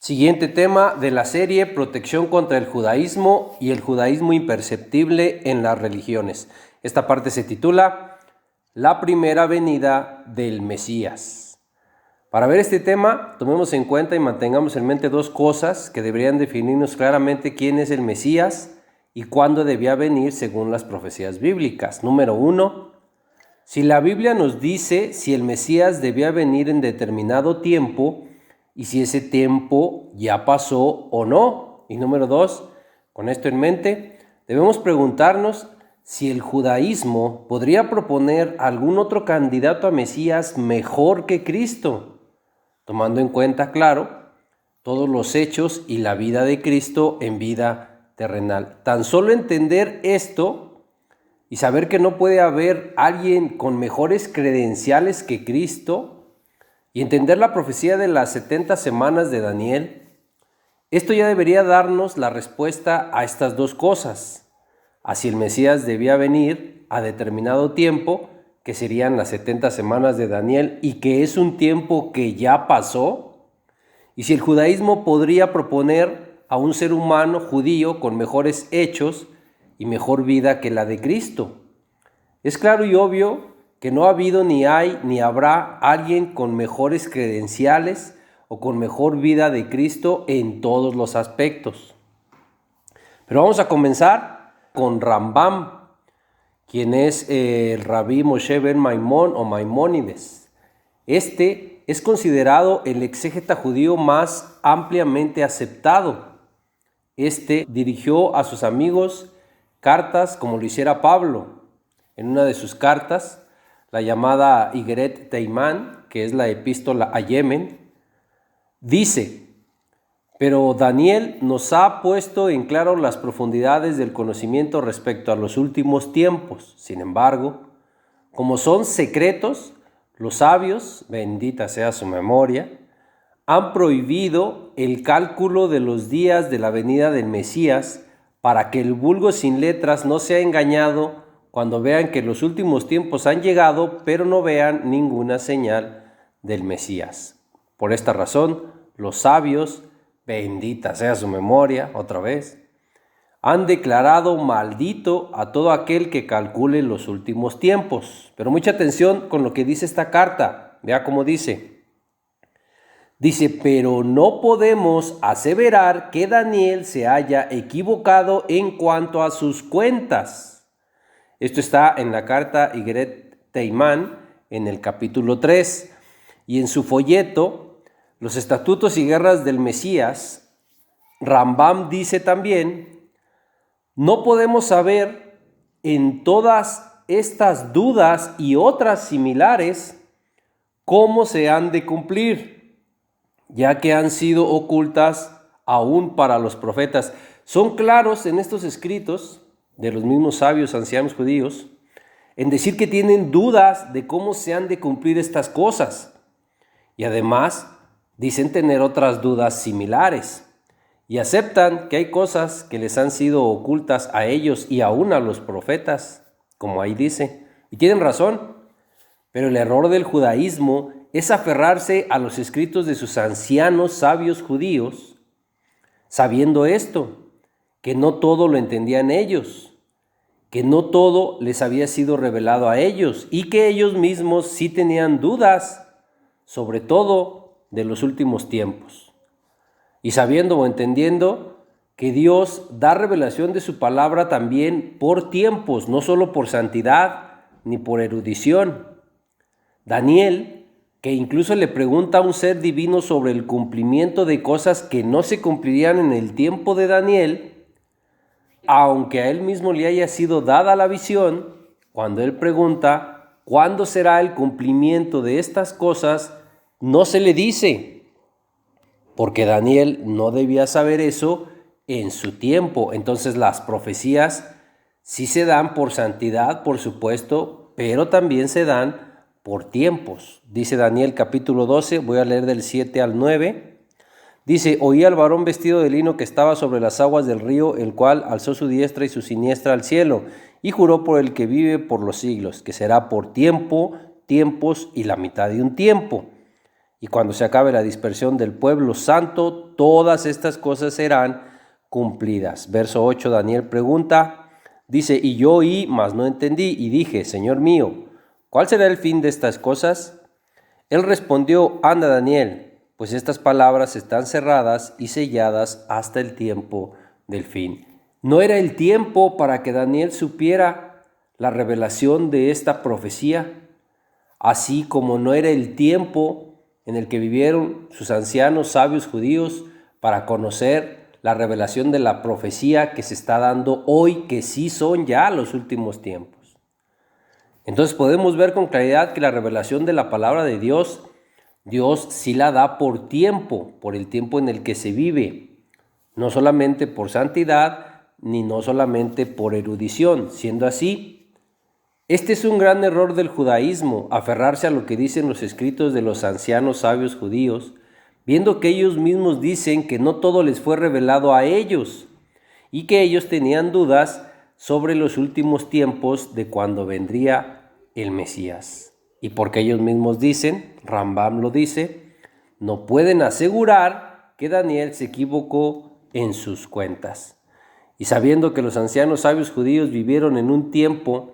Siguiente tema de la serie: protección contra el judaísmo y el judaísmo imperceptible en las religiones. Esta parte se titula La primera venida del Mesías. Para ver este tema, tomemos en cuenta y mantengamos en mente dos cosas que deberían definirnos claramente quién es el Mesías y cuándo debía venir según las profecías bíblicas. Número 1. Si la Biblia nos dice si el Mesías debía venir en determinado tiempo y si ese tiempo ya pasó o no. Y número 2, con esto en mente, debemos preguntarnos si el judaísmo podría proponer algún otro candidato a Mesías mejor que Cristo, tomando en cuenta, claro, todos los hechos y la vida de Cristo en vida terrenal. Tan solo entender esto y saber que no puede haber alguien con mejores credenciales que Cristo, y entender la profecía de las 70 semanas de Daniel, esto ya debería darnos la respuesta a estas dos cosas: a si el Mesías debía venir a determinado tiempo, que serían las 70 semanas de Daniel, y que es un tiempo que ya pasó, y si el judaísmo podría proponer a un ser humano judío con mejores hechos y mejor vida que la de Cristo. Es claro y obvio que no ha habido, ni hay, ni habrá alguien con mejores credenciales o con mejor vida de Cristo en todos los aspectos. Pero vamos a comenzar con Rambam, quien es el Rabí Moshe ben Maimón o Maimónides. Este es considerado el exégeta judío más ampliamente aceptado. Este dirigió a sus amigos cartas como lo hiciera Pablo. En una de sus cartas, la llamada Igeret Teimán, que es la epístola a Yemen, dice: pero Daniel nos ha puesto en claro las profundidades del conocimiento respecto a los últimos tiempos. Sin embargo, como son secretos, los sabios, bendita sea su memoria, han prohibido el cálculo de los días de la venida del Mesías para que el vulgo sin letras no sea engañado cuando vean que los últimos tiempos han llegado, pero no vean ninguna señal del Mesías. Por esta razón, los sabios, bendita sea su memoria, otra vez, han declarado maldito a todo aquel que calcule los últimos tiempos. Pero mucha atención con lo que dice esta carta. Vea cómo dice. Dice: pero no podemos aseverar que Daniel se haya equivocado en cuanto a sus cuentas. Esto está en la carta Igeret Teimán, en el capítulo 3, y en su folleto, Los estatutos y guerras del Mesías, Rambam dice también: no podemos saber en todas estas dudas y otras similares cómo se han de cumplir, ya que han sido ocultas aún para los profetas. Son claros en estos escritos de los mismos sabios ancianos judíos en decir que tienen dudas de cómo se han de cumplir estas cosas, y además dicen tener otras dudas similares, y aceptan que hay cosas que les han sido ocultas a ellos y aún a los profetas, como ahí dice, y tienen razón. Pero el error del judaísmo es aferrarse a los escritos de sus ancianos sabios judíos, sabiendo esto, que no todo lo entendían ellos, que no todo les había sido revelado a ellos y que ellos mismos sí tenían dudas, sobre todo de los últimos tiempos. Y sabiendo o entendiendo que Dios da revelación de su palabra también por tiempos, no solo por santidad ni por erudición. Daniel, que incluso le pregunta a un ser divino sobre el cumplimiento de cosas que no se cumplirían en el tiempo de Daniel, aunque a él mismo le haya sido dada la visión, cuando él pregunta cuándo será el cumplimiento de estas cosas, no se le dice, porque Daniel no debía saber eso en su tiempo. Entonces las profecías sí se dan por santidad, por supuesto, pero también se dan por tiempos. Dice Daniel capítulo 12, voy a leer del 7 al 9. Dice: oí al varón vestido de lino que estaba sobre las aguas del río, el cual alzó su diestra y su siniestra al cielo, y juró por el que vive por los siglos, que será por tiempo, tiempos y la mitad de un tiempo. Y cuando se acabe la dispersión del pueblo santo, todas estas cosas serán cumplidas. Verso 8, Daniel pregunta, dice, y yo oí, mas no entendí, y dije, Señor mío, ¿cuál será el fin de estas cosas? Él respondió, anda Daniel, pues estas palabras están cerradas y selladas hasta el tiempo del fin. ¿No era el tiempo para que Daniel supiera la revelación de esta profecía? Así como no era el tiempo en el que vivieron sus ancianos sabios judíos para conocer la revelación de la profecía que se está dando hoy, que sí son ya los últimos tiempos. Entonces podemos ver con claridad que la revelación de la palabra de Dios sí la da por tiempo, por el tiempo en el que se vive, no solamente por santidad, ni no solamente por erudición. Siendo así, este es un gran error del judaísmo, aferrarse a lo que dicen los escritos de los ancianos sabios judíos, viendo que ellos mismos dicen que no todo les fue revelado a ellos y que ellos tenían dudas sobre los últimos tiempos de cuando vendría el Mesías. Y porque ellos mismos dicen, Rambam lo dice, no pueden asegurar que Daniel se equivocó en sus cuentas. Y sabiendo que los ancianos sabios judíos vivieron en un tiempo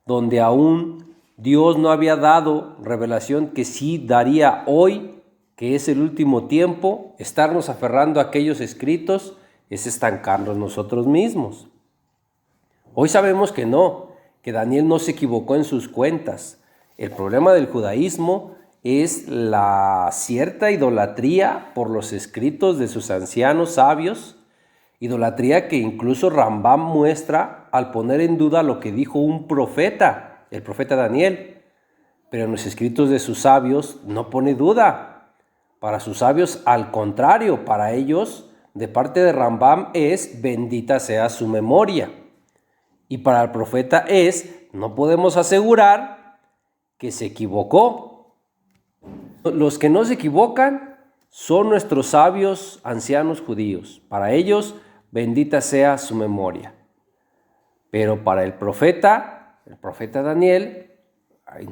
donde aún Dios no había dado revelación que sí daría hoy, que es el último tiempo, estarnos aferrando a aquellos escritos es estancarnos nosotros mismos. Hoy sabemos que no, que Daniel no se equivocó en sus cuentas. El problema del judaísmo es la cierta idolatría por los escritos de sus ancianos sabios, idolatría que incluso Rambam muestra al poner en duda lo que dijo un profeta, el profeta Daniel. Pero en los escritos de sus sabios no pone duda. Para sus sabios, al contrario, para ellos, de parte de Rambam es bendita sea su memoria. Y para el profeta es, no podemos asegurar que se equivocó. Los que no se equivocan son nuestros sabios ancianos judíos. Para ellos, bendita sea su memoria. Pero para el profeta Daniel,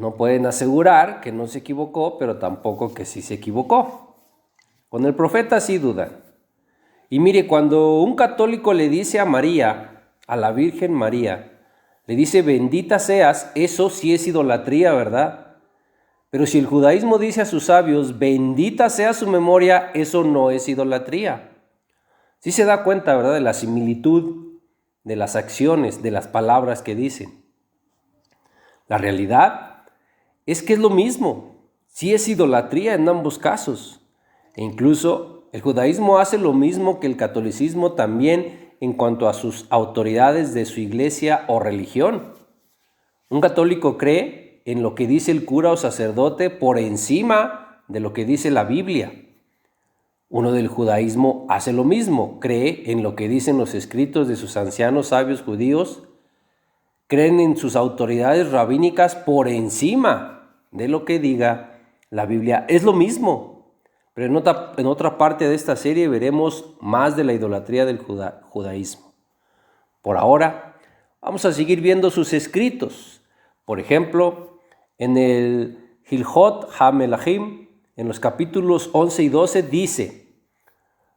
no pueden asegurar que no se equivocó, pero tampoco que sí se equivocó. Con el profeta sí dudan. Y mire, cuando un católico le dice a María, a la Virgen María, le dice bendita seas, eso sí es idolatría, ¿verdad? Pero si el judaísmo dice a sus sabios, bendita sea su memoria, eso no es idolatría. Sí se da cuenta, ¿verdad?, de la similitud de las acciones, de las palabras que dicen. La realidad es que es lo mismo. Sí es idolatría en ambos casos. E incluso el judaísmo hace lo mismo que el catolicismo también en cuanto a sus autoridades de su iglesia o religión. Un católico cree en lo que dice el cura o sacerdote por encima de lo que dice la Biblia. Uno del judaísmo hace lo mismo, cree en lo que dicen los escritos de sus ancianos sabios judíos, creen en sus autoridades rabínicas por encima de lo que diga la Biblia. Es lo mismo, pero en otra parte de esta serie veremos más de la idolatría del judaísmo. Por ahora, vamos a seguir viendo sus escritos. Por ejemplo, en el Hilhot HaMelachim, en los capítulos 11 y 12 dice,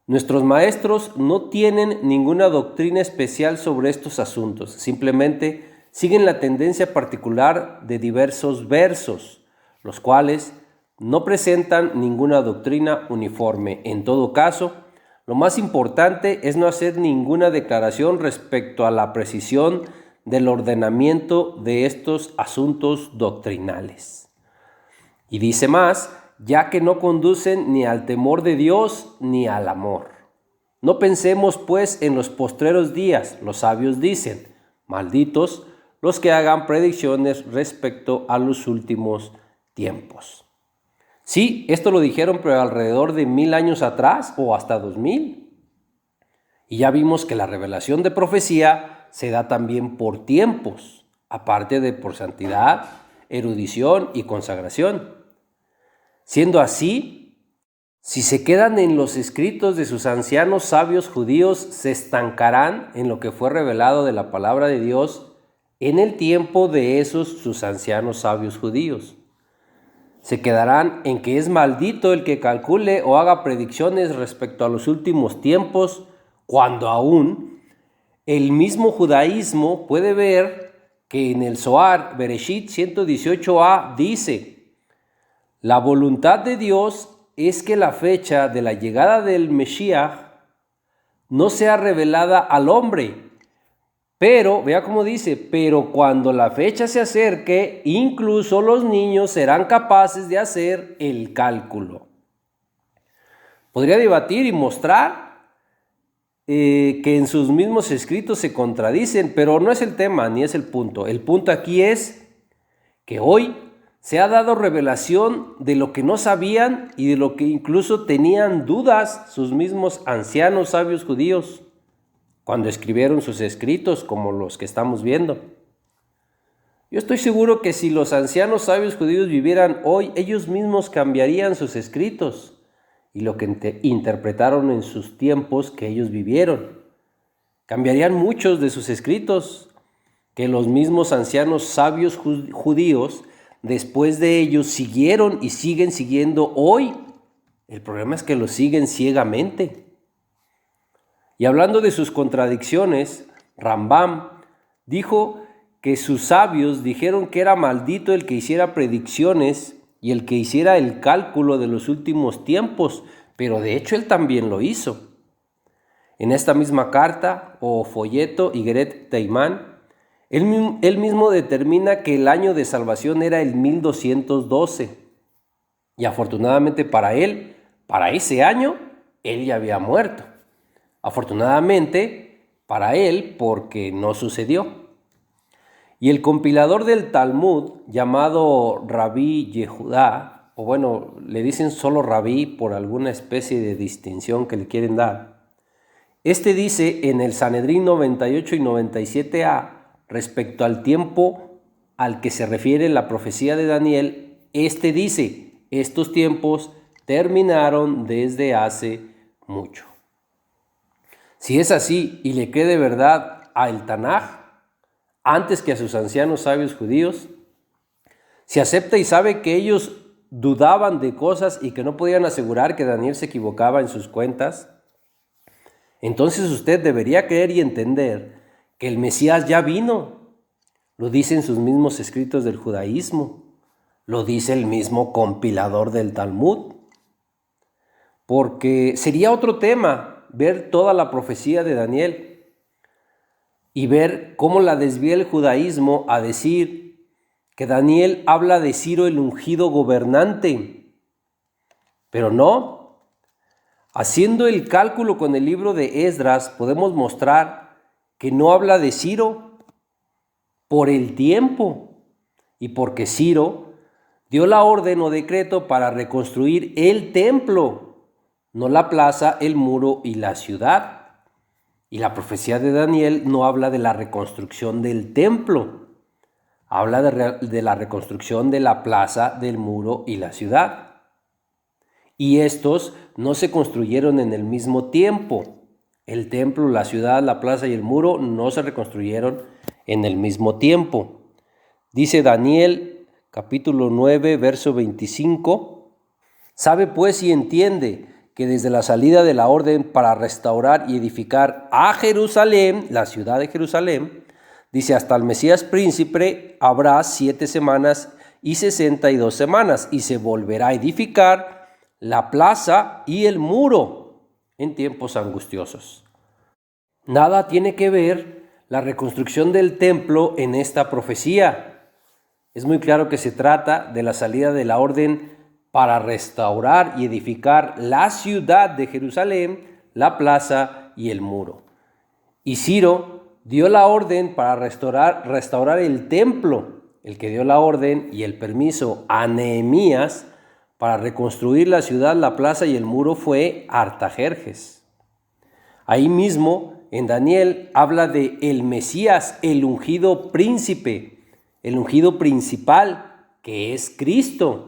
nuestros maestros no tienen ninguna doctrina especial sobre estos asuntos, simplemente siguen la tendencia particular de diversos versos, los cuales no presentan ninguna doctrina uniforme. En todo caso, lo más importante es no hacer ninguna declaración respecto a la precisión del ordenamiento de estos asuntos doctrinales. Y dice más, ya que no conducen ni al temor de Dios ni al amor. No pensemos pues en los postreros días, los sabios dicen, malditos los que hagan predicciones respecto a los últimos tiempos. Sí, esto lo dijeron pero alrededor de 1000 años atrás o hasta 2000. Y ya vimos que la revelación de profecía se da también por tiempos, aparte de por santidad, erudición y consagración. Siendo así, si se quedan en los escritos de sus ancianos sabios judíos, se estancarán en lo que fue revelado de la palabra de Dios en el tiempo de esos sus ancianos sabios judíos. Se quedarán en que es maldito el que calcule o haga predicciones respecto a los últimos tiempos, cuando aún el mismo judaísmo puede ver que en el Zohar, Bereshit 118a, dice: la voluntad de Dios es que la fecha de la llegada del Mesías no sea revelada al hombre. Pero, vea cómo dice, pero cuando la fecha se acerque, incluso los niños serán capaces de hacer el cálculo. Podría debatir y mostrar que en sus mismos escritos se contradicen, pero no es el tema ni es el punto. El punto aquí es que hoy se ha dado revelación de lo que no sabían y de lo que incluso tenían dudas sus mismos ancianos sabios judíos cuando escribieron sus escritos, como los que estamos viendo. Yo estoy seguro que si los ancianos sabios judíos vivieran hoy, ellos mismos cambiarían sus escritos y lo que interpretaron en sus tiempos que ellos vivieron. Cambiarían muchos de sus escritos que los mismos ancianos sabios judíos después de ellos siguieron y siguen siguiendo hoy. El problema es que lo siguen ciegamente. Y hablando de sus contradicciones, Rambam dijo que sus sabios dijeron que era maldito el que hiciera predicciones y el que hiciera el cálculo de los últimos tiempos, pero de hecho él también lo hizo. En esta misma carta o folleto, Igeret Teimán, él mismo determina que el año de salvación era el 1212. Y afortunadamente para él, para ese año, él ya había muerto. Afortunadamente para él, porque no sucedió. Y el compilador del Talmud, llamado Rabí Yehudá, o bueno, le dicen solo Rabí por alguna especie de distinción que le quieren dar, este dice en el Sanedrín 98 y 97a, respecto al tiempo al que se refiere la profecía de Daniel, este dice: estos tiempos terminaron desde hace mucho. Si es así y le cree de verdad a el Tanaj antes que a sus ancianos sabios judíos, si acepta y sabe que ellos dudaban de cosas y que no podían asegurar que Daniel se equivocaba en sus cuentas, entonces usted debería creer y entender que el Mesías ya vino. Lo dicen sus mismos escritos del judaísmo, lo dice el mismo compilador del Talmud, porque sería otro tema ver toda la profecía de Daniel y ver cómo la desvía el judaísmo a decir que Daniel habla de Ciro el ungido gobernante. Pero no. Haciendo el cálculo con el libro de Esdras, podemos mostrar que no habla de Ciro por el tiempo y porque Ciro dio la orden o decreto para reconstruir el templo, no la plaza, el muro y la ciudad. Y la profecía de Daniel no habla de la reconstrucción del templo, habla de la reconstrucción de la plaza, del muro y la ciudad. Y estos no se construyeron en el mismo tiempo. El templo, la ciudad, la plaza y el muro no se reconstruyeron en el mismo tiempo. Dice Daniel, capítulo 9, verso 25, sabe pues y entiende que desde la salida de la orden para restaurar y edificar a Jerusalén, la ciudad de Jerusalén, dice, hasta el Mesías príncipe habrá 7 semanas y 62 semanas, y se volverá a edificar la plaza y el muro en tiempos angustiosos. Nada tiene que ver la reconstrucción del templo en esta profecía. Es muy claro que se trata de la salida de la orden para restaurar y edificar la ciudad de Jerusalén, la plaza y el muro. Y Ciro dio la orden para restaurar el templo. El que dio la orden y el permiso a Nehemías para reconstruir la ciudad, la plaza y el muro fue Artajerjes. Ahí mismo en Daniel habla de el Mesías, el ungido príncipe, el ungido principal, que es Cristo.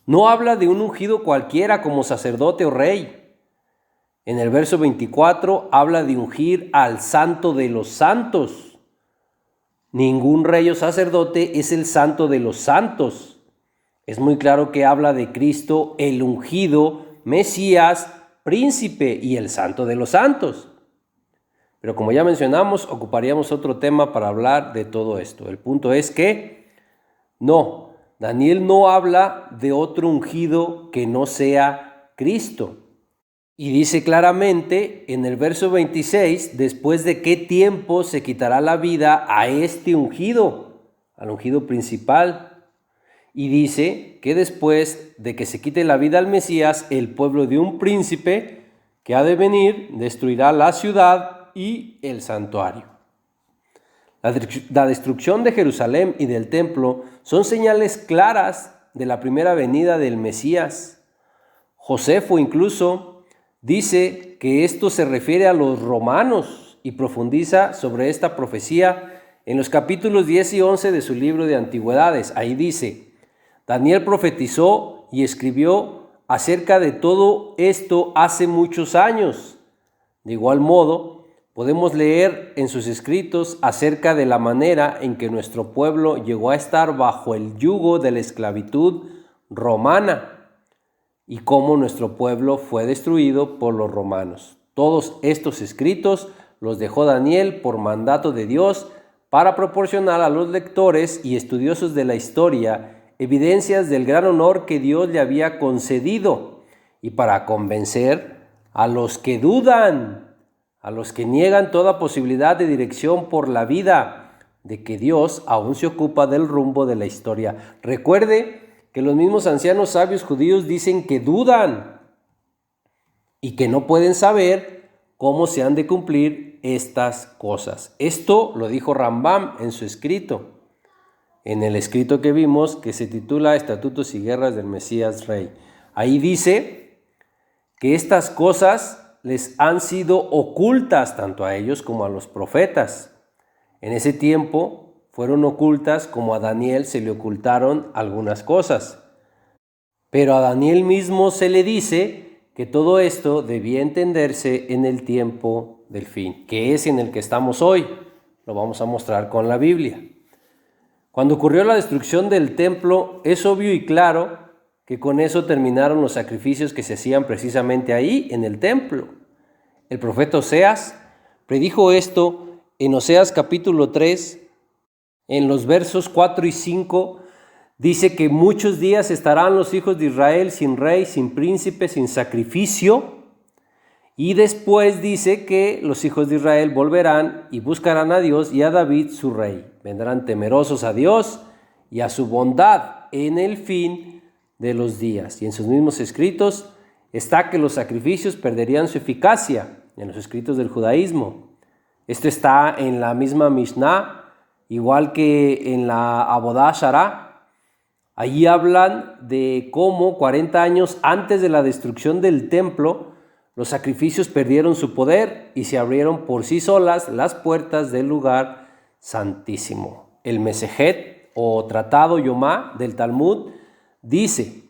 No habla de un ungido cualquiera como sacerdote o rey. En el verso 24 habla de ungir al santo de los santos. Ningún rey o sacerdote es el santo de los santos. Es muy claro que habla de Cristo, el ungido, Mesías, príncipe y el santo de los santos. Pero como ya mencionamos, ocuparíamos otro tema para hablar de todo esto. El punto es que no, Daniel no habla de otro ungido que no sea Cristo. Y dice claramente en el verso 26, después de qué tiempo se quitará la vida a este ungido, al ungido principal. Y dice que después de que se quite la vida al Mesías, el pueblo de un príncipe que ha de venir destruirá la ciudad y el santuario. La destrucción de Jerusalén y del templo son señales claras de la primera venida del Mesías. Josefo incluso dice que esto se refiere a los romanos y profundiza sobre esta profecía en los capítulos 10 y 11 de su libro de Antigüedades. Ahí dice: Daniel profetizó y escribió acerca de todo esto hace muchos años. De igual modo, podemos leer en sus escritos acerca de la manera en que nuestro pueblo llegó a estar bajo el yugo de la esclavitud romana y cómo nuestro pueblo fue destruido por los romanos. Todos estos escritos los dejó Daniel por mandato de Dios para proporcionar a los lectores y estudiosos de la historia evidencias del gran honor que Dios le había concedido y para convencer a los que dudan, a los que niegan toda posibilidad de dirección por la vida, de que Dios aún se ocupa del rumbo de la historia. Recuerde que los mismos ancianos sabios judíos dicen que dudan y que no pueden saber cómo se han de cumplir estas cosas. Esto lo dijo Rambam en su escrito, en el escrito que vimos que se titula Estatutos y Guerras del Mesías Rey. Ahí dice que estas cosas les han sido ocultas tanto a ellos como a los profetas. En ese tiempo fueron ocultas como a Daniel se le ocultaron algunas cosas. Pero a Daniel mismo se le dice que todo esto debía entenderse en el tiempo del fin, que es en el que estamos hoy. Lo vamos a mostrar con la Biblia. Cuando ocurrió la destrucción del templo, es obvio y claro que con eso terminaron los sacrificios que se hacían precisamente ahí, en el templo. El profeta Oseas predijo esto en Oseas capítulo 3, en los versos 4 y 5, dice que muchos días estarán los hijos de Israel sin rey, sin príncipe, sin sacrificio. Y después dice que los hijos de Israel volverán y buscarán a Dios y a David su rey. Vendrán temerosos a Dios y a su bondad en el fin de los días. Y en sus mismos escritos está que los sacrificios perderían su eficacia, en los escritos del judaísmo. Esto está en la misma Mishnah, igual que en la Abodá Shara. Allí hablan de cómo 40 años antes de la destrucción del templo, los sacrificios perdieron su poder y se abrieron por sí solas las puertas del lugar santísimo. El Mesejet o Tratado Yomá del Talmud dice: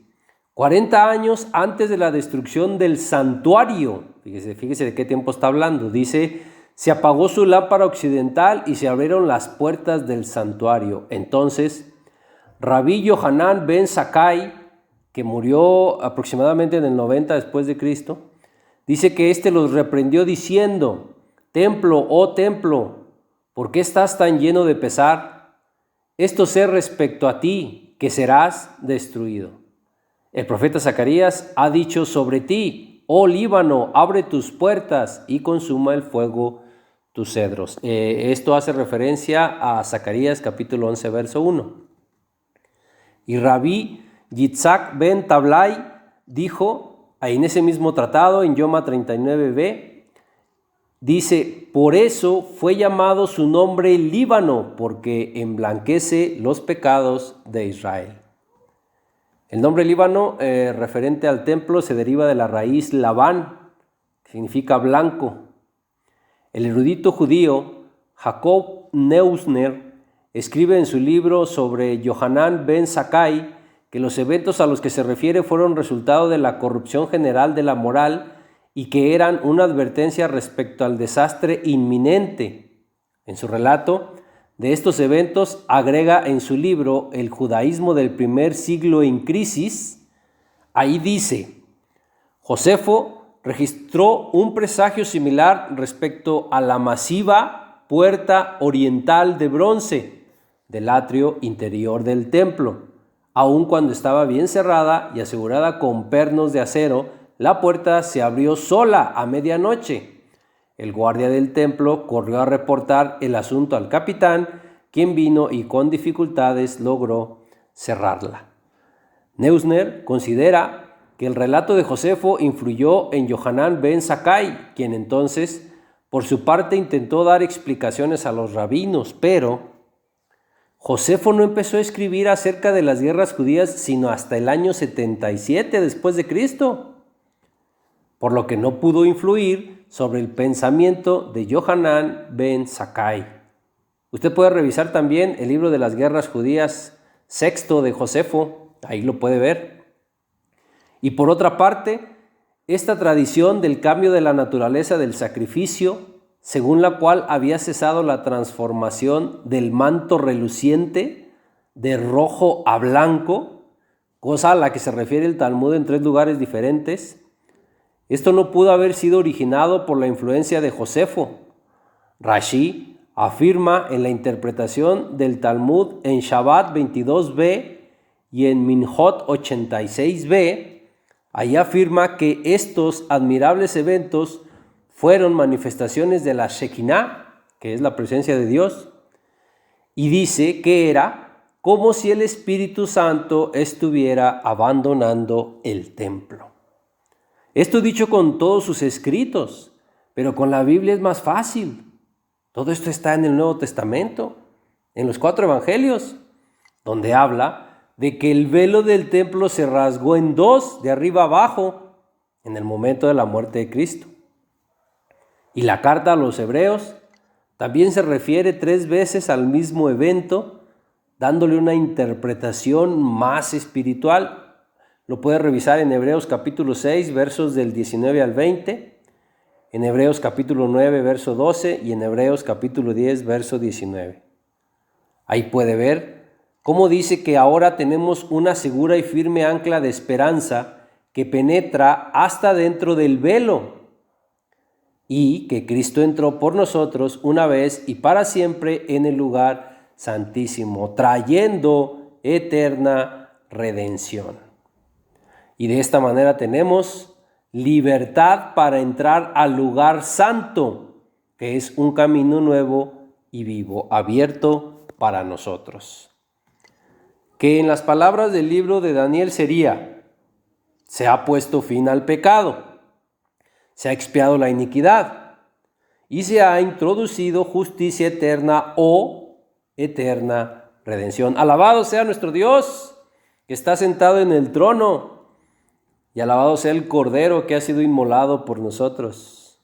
40 años antes de la destrucción del santuario, fíjese de qué tiempo está hablando, dice: se apagó su lámpara occidental y se abrieron las puertas del santuario. Entonces, Rabí Yohanan ben Zakkai, que murió aproximadamente en el 90 después de Cristo, dice que éste los reprendió diciendo: templo, oh templo, ¿por qué estás tan lleno de pesar? Esto sé respecto a ti, que serás destruido. El profeta Zacarías ha dicho sobre ti: oh Líbano, abre tus puertas y consuma el fuego tus cedros. Esto hace referencia a Zacarías capítulo 11, verso 1. Y Rabí Yitzhak ben Tablai dijo, ahí en ese mismo tratado, en Yoma 39b, dice: por eso fue llamado su nombre Líbano, porque emblanquece los pecados de Israel. El nombre Líbano, referente al templo, se deriva de la raíz Labán, que significa blanco. El erudito judío Jacob Neusner escribe en su libro sobre Yohanan ben Zakkai que los eventos a los que se refiere fueron resultado de la corrupción general de la moral y que eran una advertencia respecto al desastre inminente. En su relato, de estos eventos agrega en su libro El judaísmo del primer siglo en crisis. Ahí dice: Josefo registró un presagio similar respecto a la masiva puerta oriental de bronce del atrio interior del templo. Aun cuando estaba bien cerrada y asegurada con pernos de acero, la puerta se abrió sola a medianoche. El guardia del templo corrió a reportar el asunto al capitán, quien vino y con dificultades logró cerrarla. Neusner considera que el relato de Josefo influyó en Yohanan ben Zakkai, quien entonces, por su parte, intentó dar explicaciones a los rabinos, pero Josefo no empezó a escribir acerca de las guerras judías sino hasta el año 77 después de Cristo, por lo que no pudo influir sobre el pensamiento de Yohanan ben Zakkai. Usted puede revisar también el libro de las guerras judías sexto de Josefo, ahí lo puede ver. Y por otra parte, esta tradición del cambio de la naturaleza del sacrificio, según la cual había cesado la transformación del manto reluciente de rojo a blanco, cosa a la que se refiere el Talmud en 3 lugares diferentes, esto no pudo haber sido originado por la influencia de Josefo. Rashi afirma en la interpretación del Talmud en Shabbat 22b y en Minhot 86b, ahí afirma que estos admirables eventos fueron manifestaciones de la Shekinah, que es la presencia de Dios, y dice que era como si el Espíritu Santo estuviera abandonando el templo. Esto dicho con todos sus escritos, pero con la Biblia es más fácil. Todo esto está en el Nuevo Testamento, en los 4 evangelios, donde habla de que el velo del templo se rasgó en 2, de arriba abajo, en el momento de la muerte de Cristo. Y la carta a los hebreos también se refiere 3 veces al mismo evento, dándole una interpretación más espiritual. Lo puede revisar en Hebreos capítulo 6, versos del 19 al 20, en Hebreos capítulo 9, verso 12 y en Hebreos capítulo 10, verso 19. Ahí puede ver cómo dice que ahora tenemos una segura y firme ancla de esperanza que penetra hasta dentro del velo y que Cristo entró por nosotros una vez y para siempre en el lugar santísimo, trayendo eterna redención. Y de esta manera tenemos libertad para entrar al lugar santo, que es un camino nuevo y vivo, abierto para nosotros. Que en las palabras del libro de Daniel sería: se ha puesto fin al pecado, se ha expiado la iniquidad y se ha introducido justicia eterna o eterna redención. Alabado sea nuestro Dios, que está sentado en el trono, y alabado sea el Cordero que ha sido inmolado por nosotros.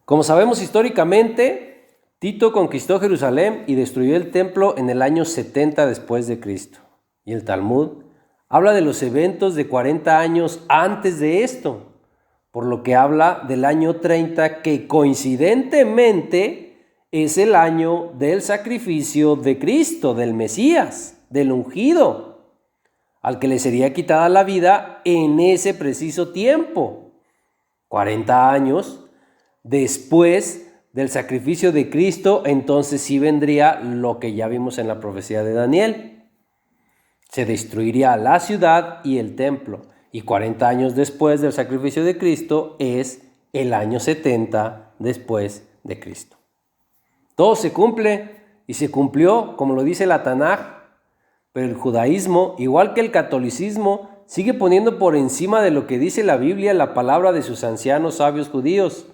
Como sabemos históricamente, Tito conquistó Jerusalén y destruyó el templo en el año 70 después de Cristo. Y el Talmud habla de los eventos de 40 años antes de esto, por lo que habla del año 30, que coincidentemente es el año del sacrificio de Cristo, del Mesías, del ungido, al que le sería quitada la vida en ese preciso tiempo, 40 años después del sacrificio de Cristo. Entonces sí vendría lo que ya vimos en la profecía de Daniel. Se destruiría la ciudad y el templo, y 40 años después del sacrificio de Cristo es el año 70 después de Cristo. Todo se cumple y se cumplió como lo dice la Tanaj. Pero el judaísmo, igual que el catolicismo, sigue poniendo por encima de lo que dice la Biblia la palabra de sus ancianos sabios judíos,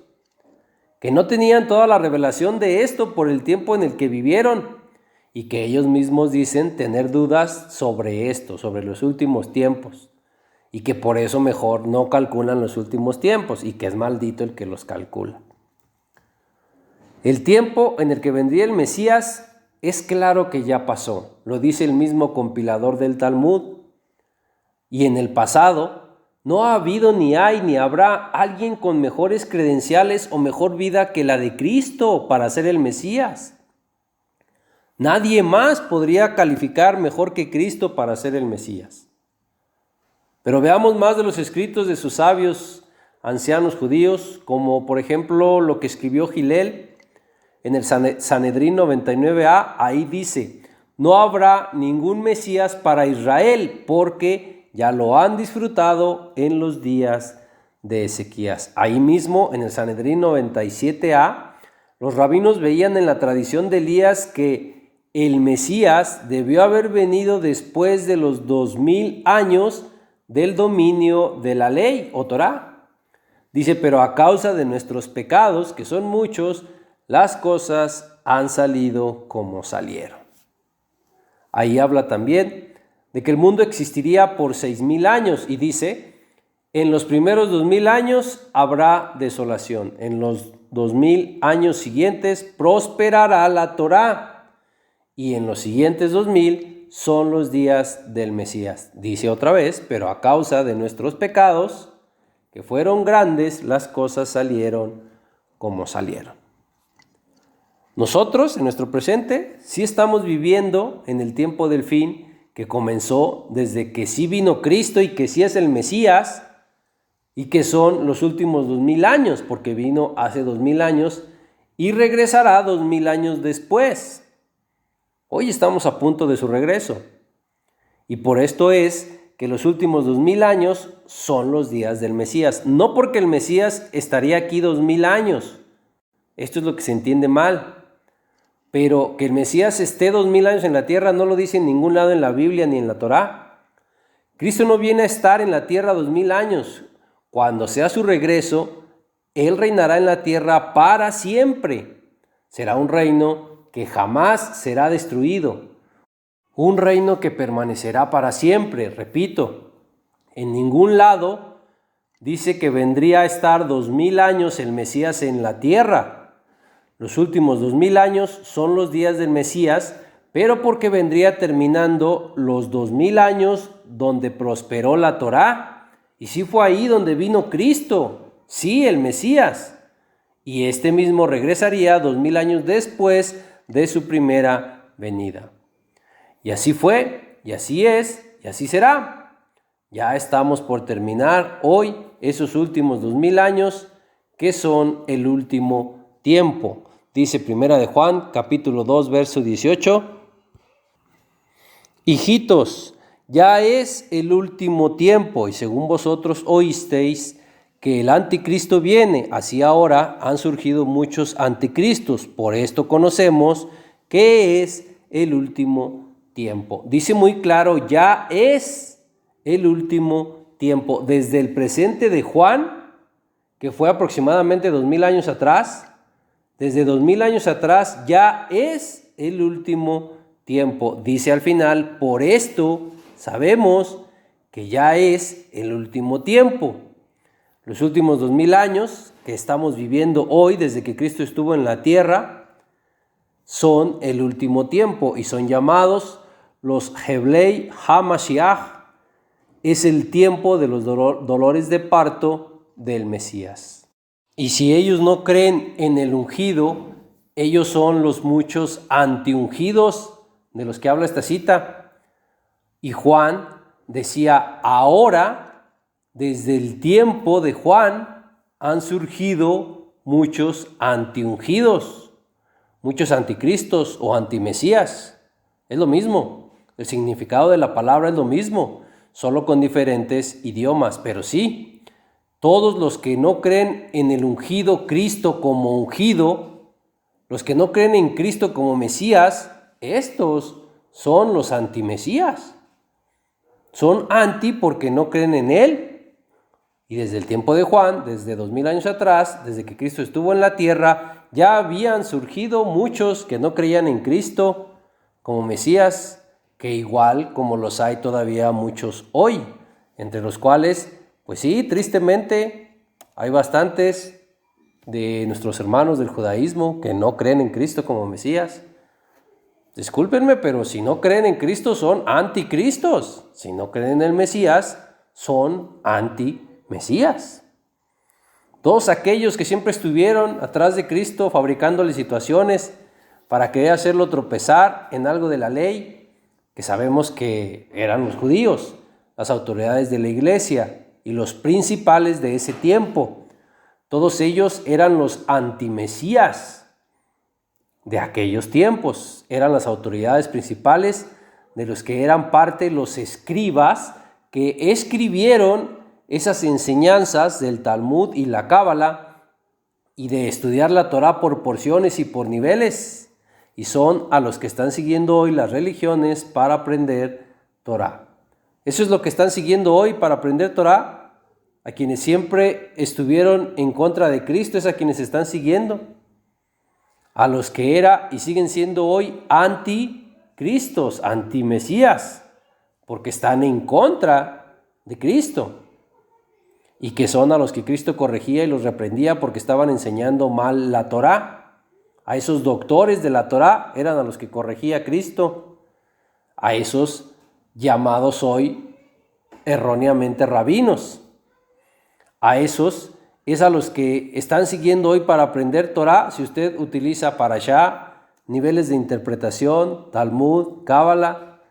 que no tenían toda la revelación de esto por el tiempo en el que vivieron, y que ellos mismos dicen tener dudas sobre esto, sobre los últimos tiempos, y que por eso mejor no calculan los últimos tiempos, y que es maldito el que los calcula. El tiempo en el que vendría el Mesías es claro que ya pasó, lo dice el mismo compilador del Talmud. Y en el pasado no ha habido, ni hay, ni habrá alguien con mejores credenciales o mejor vida que la de Cristo para ser el Mesías. Nadie más podría calificar mejor que Cristo para ser el Mesías. Pero veamos más de los escritos de sus sabios ancianos judíos, como por ejemplo lo que escribió Gilel en el Sanedrín 99a. Ahí dice: no habrá ningún Mesías para Israel, porque ya lo han disfrutado en los días de Ezequías. Ahí mismo en el Sanedrín 97a, los rabinos veían en la tradición de Elías que el Mesías debió haber venido después de los 2000 años del dominio de la ley o Torá. Dice: pero a causa de nuestros pecados, que son muchos, las cosas han salido como salieron. Ahí habla también de que el mundo existiría por 6000 años y dice: en los primeros 2000 años habrá desolación, en los 2000 años siguientes prosperará la Torá, y en los siguientes 2000 son los días del Mesías. Dice otra vez: pero a causa de nuestros pecados, que fueron grandes, las cosas salieron como salieron. Nosotros, en nuestro presente, sí estamos viviendo en el tiempo del fin, que comenzó desde que sí vino Cristo y que sí es el Mesías, y que son los últimos 2000 años, porque vino hace 2000 años y regresará 2000 años después. Hoy estamos a punto de su regreso, y por esto es que los últimos 2000 años son los días del Mesías. No porque el Mesías estaría aquí 2000 años, esto es lo que se entiende mal, pero que el Mesías esté 2000 años en la tierra no lo dice en ningún lado en la Biblia ni en la Torá. Cristo no viene a estar en la tierra 2000 años. Cuando sea su regreso, Él reinará en la tierra para siempre. Será un reino que jamás será destruido, un reino que permanecerá para siempre. Repito, en ningún lado dice que vendría a estar 2000 años el Mesías en la tierra. Los últimos 2000 años son los días del Mesías, pero porque vendría terminando los 2000 años donde prosperó la Torá, y sí fue ahí donde vino Cristo, sí, el Mesías, y este mismo regresaría 2000 años después de su primera venida. Y así fue, y así es, y así será. Ya estamos por terminar hoy esos últimos 2000 años, que son el último tiempo. Dice Primera de Juan, capítulo 2, verso 18: hijitos, ya es el último tiempo, y según vosotros oísteis que el anticristo viene, así ahora han surgido muchos anticristos. Por esto conocemos que es el último tiempo. Dice muy claro: ya es el último tiempo. Desde el presente de Juan, que fue aproximadamente 2000 años atrás, desde 2000 años atrás ya es el último tiempo. Dice al final: por esto sabemos que ya es el último tiempo. Los últimos 2000 años que estamos viviendo hoy, desde que Cristo estuvo en la tierra, son el último tiempo y son llamados los Heblei HaMashiach. Es el tiempo de los dolores de parto del Mesías. Y si ellos no creen en el ungido, ellos son los muchos antiungidos de los que habla esta cita. Y Juan decía: ahora, desde el tiempo de Juan, han surgido muchos antiungidos, muchos anticristos o antimesías. Es lo mismo, el significado de la palabra es lo mismo, solo con diferentes idiomas. Pero sí, todos los que no creen en el ungido Cristo como ungido, los que no creen en Cristo como Mesías, estos son los antimesías. Son anti porque no creen en Él. Y desde el tiempo de Juan, desde 2000 años atrás, desde que Cristo estuvo en la tierra, ya habían surgido muchos que no creían en Cristo como Mesías, que igual como los hay todavía muchos hoy, entre los cuales, pues sí, tristemente, hay bastantes de nuestros hermanos del judaísmo que no creen en Cristo como Mesías. Discúlpenme, pero si no creen en Cristo son anticristos. Si no creen en el Mesías, son anti-Mesías. Todos aquellos que siempre estuvieron atrás de Cristo fabricándole situaciones para querer hacerlo tropezar en algo de la ley, que sabemos que eran los judíos, las autoridades de la iglesia y los principales de ese tiempo. Todos ellos eran los antimesías de aquellos tiempos, eran las autoridades principales de los que eran parte los escribas que escribieron esas enseñanzas del Talmud y la Cábala y de estudiar la Torá por porciones y por niveles, y son a los que están siguiendo hoy las religiones para aprender Torá. Eso es lo que están siguiendo hoy para aprender Torá. A quienes siempre estuvieron en contra de Cristo es a quienes están siguiendo. A los que era y siguen siendo hoy anticristos, antimesías, porque están en contra de Cristo. Y que son a los que Cristo corregía y los reprendía porque estaban enseñando mal la Torá. A esos doctores de la Torá eran a los que corregía Cristo. A esos llamados hoy erróneamente rabinos. A esos es a los que están siguiendo hoy para aprender Torá. Si usted utiliza Parashá, niveles de interpretación, Talmud, Cábala,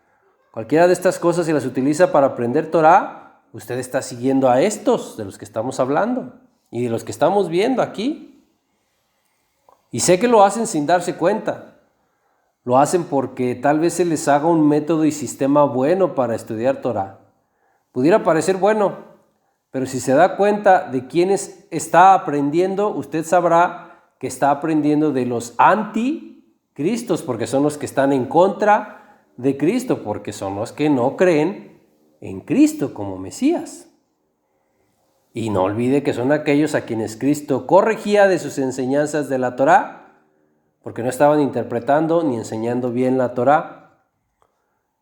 cualquiera de estas cosas, si las utiliza para aprender Torá, usted está siguiendo a estos de los que estamos hablando y de los que estamos viendo aquí. Y sé que lo hacen sin darse cuenta. Lo hacen porque tal vez se les haga un método y sistema bueno para estudiar Torá. Pudiera parecer bueno, pero si se da cuenta de quiénes está aprendiendo, usted sabrá que está aprendiendo de los anticristos, porque son los que están en contra de Cristo, porque son los que no creen en Cristo como Mesías. Y no olvide que son aquellos a quienes Cristo corregía de sus enseñanzas de la Torá, porque no estaban interpretando ni enseñando bien la Torá.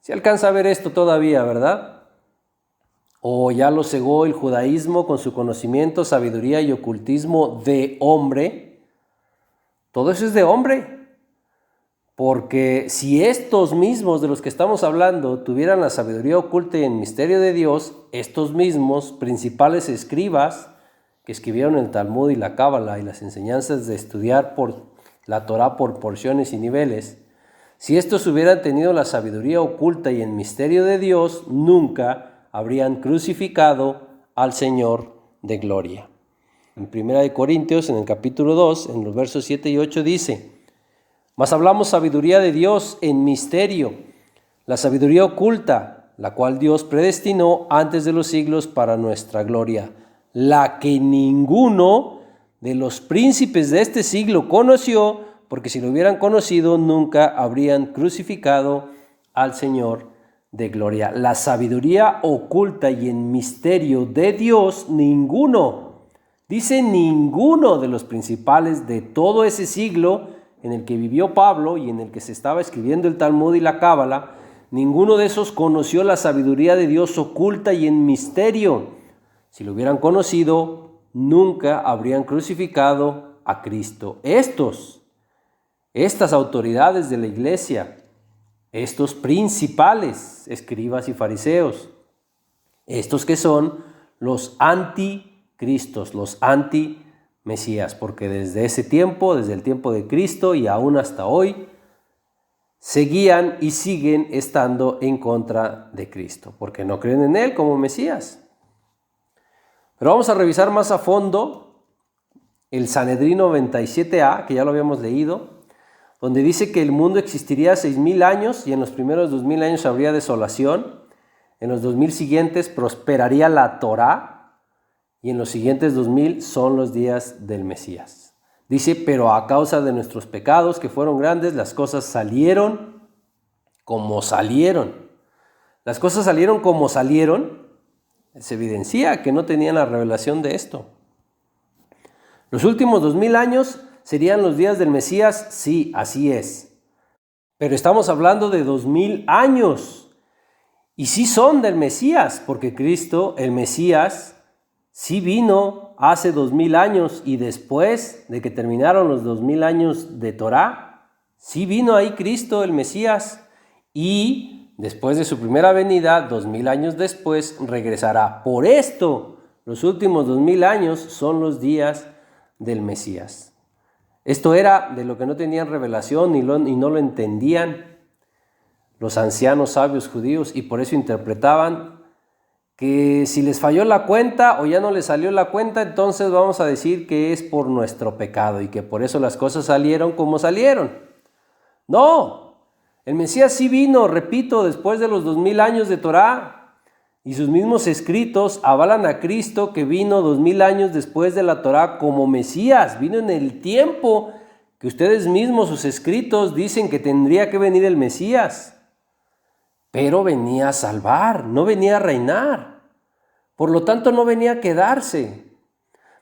Se alcanza a ver esto todavía, ¿verdad? O ya lo cegó el judaísmo con su conocimiento, sabiduría y ocultismo de hombre. Todo eso es de hombre. Porque si estos mismos de los que estamos hablando tuvieran la sabiduría oculta y el misterio de Dios, estos mismos principales escribas que escribieron el Talmud y la Cábala y las enseñanzas de estudiar por la Torá por porciones y niveles, si estos hubieran tenido la sabiduría oculta y el misterio de Dios, nunca habrían crucificado al Señor de gloria. En 1 Corintios, en el capítulo 2, en los versos 7 y 8 dice: mas hablamos sabiduría de Dios en misterio, la sabiduría oculta, la cual Dios predestinó antes de los siglos para nuestra gloria, la que ninguno de los príncipes de este siglo conoció, porque si lo hubieran conocido nunca habrían crucificado al Señor de gloria. La sabiduría oculta y en misterio de Dios, ninguno, dice ninguno de los principales de todo ese siglo en el que vivió Pablo y en el que se estaba escribiendo el Talmud y la Cábala, ninguno de esos conoció la sabiduría de Dios oculta y en misterio. Si lo hubieran conocido, nunca habrían crucificado a Cristo. Estas autoridades de la iglesia, estos principales escribas y fariseos, estos que son los anticristos, los antimesías, porque desde ese tiempo, desde el tiempo de Cristo y aún hasta hoy, seguían y siguen estando en contra de Cristo, porque no creen en Él como Mesías. Pero vamos a revisar más a fondo el Sanedrín 97a, que ya lo habíamos leído, donde dice que el mundo existiría 6,000 años y en los primeros 2,000 años habría desolación, en los 2,000 siguientes prosperaría la Torá y en los siguientes 2,000 son los días del Mesías. Dice, pero a causa de nuestros pecados que fueron grandes, las cosas salieron como salieron. Las cosas salieron como salieron. Se evidencia que no tenían la revelación de esto. Los últimos 2,000 años serían los días del Mesías, sí, así es. Pero estamos hablando de 2,000 años. Y sí son del Mesías, porque Cristo, el Mesías, sí vino hace 2,000 años y después de que terminaron los 2,000 años de Torá, sí vino ahí Cristo, el Mesías, y después de su primera venida, 2,000 años después, regresará. Por esto, los últimos 2,000 años son los días del Mesías. Esto era de lo que no tenían revelación y no lo entendían los ancianos sabios judíos, y por eso interpretaban que si les falló la cuenta o ya no les salió la cuenta, entonces vamos a decir que es por nuestro pecado y que por eso las cosas salieron como salieron. No, el Mesías sí vino, repito, después de los 2000 años de Torá, y sus mismos escritos avalan a Cristo que vino 2000 años después de la Torá como Mesías. Vino en el tiempo que ustedes mismos, sus escritos, dicen que tendría que venir el Mesías. Pero venía a salvar, no venía a reinar. Por lo tanto, no venía a quedarse.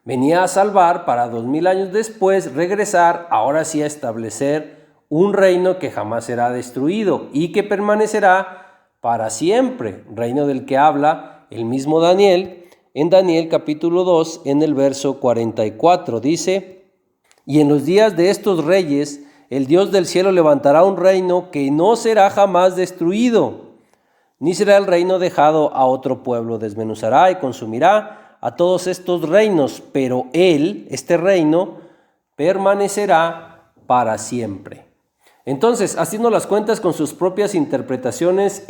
Venía a salvar para 2000 años después regresar, ahora sí a establecer un reino que jamás será destruido y que permanecerá para siempre, reino del que habla el mismo Daniel, en Daniel capítulo 2, en el verso 44, dice: y en los días de estos reyes, el Dios del cielo levantará un reino que no será jamás destruido, ni será el reino dejado a otro pueblo. Desmenuzará y consumirá a todos estos reinos, pero él, este reino, permanecerá para siempre. Entonces, haciendo las cuentas con sus propias interpretaciones,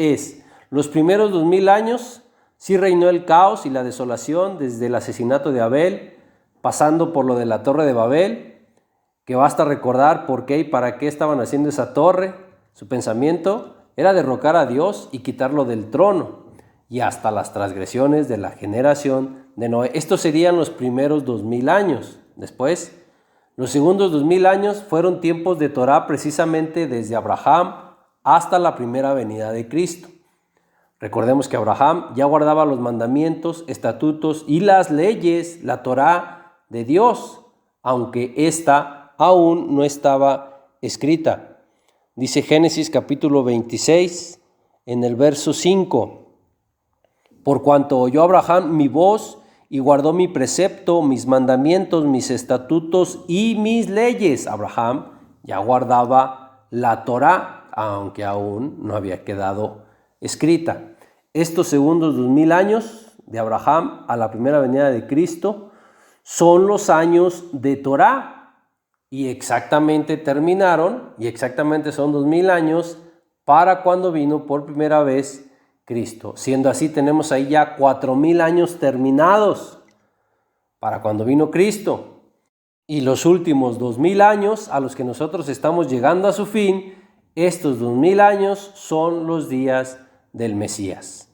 los primeros 2000 años sí reinó el caos y la desolación, desde el asesinato de Abel, pasando por lo de la Torre de Babel, que basta recordar por qué y para qué estaban haciendo esa torre. Su pensamiento era derrocar a Dios y quitarlo del trono, y hasta las transgresiones de la generación de Noé. Estos serían los primeros 2000 años. Después, los segundos 2000 años fueron tiempos de Torá, precisamente desde Abraham hasta la primera venida de Cristo. Recordemos que Abraham ya guardaba los mandamientos, estatutos y las leyes, la Torá de Dios, aunque ésta aún no estaba escrita. Dice Génesis capítulo 26, en el verso 5: por cuanto oyó Abraham mi voz y guardó mi precepto, mis mandamientos, mis estatutos y mis leyes. Abraham ya guardaba la Torá, aunque aún no había quedado escrita. Estos segundos 2000 años de Abraham a la primera venida de Cristo son los años de Torá, y exactamente terminaron, y exactamente son 2000 años para cuando vino por primera vez Cristo. Siendo así, tenemos ahí ya 4000 años terminados para cuando vino Cristo. Y los últimos 2000 años a los que nosotros estamos llegando a su fin, estos 2000 años son los días del Mesías,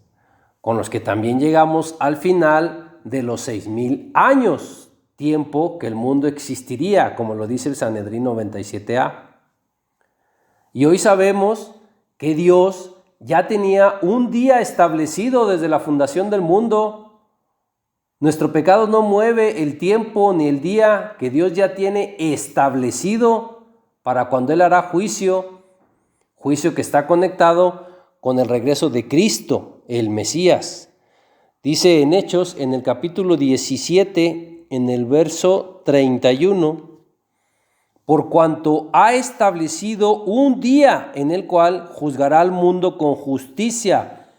con los que también llegamos al final de los 6000 años, tiempo que el mundo existiría, como lo dice el Sanedrín 97a. Y hoy sabemos que Dios ya tenía un día establecido desde la fundación del mundo. Nuestro pecado no mueve el tiempo ni el día que Dios ya tiene establecido para cuando Él hará juicio que está conectado con el regreso de Cristo, el Mesías. Dice en Hechos, en el capítulo 17, en el verso 31, por cuanto ha establecido un día en el cual juzgará al mundo con justicia.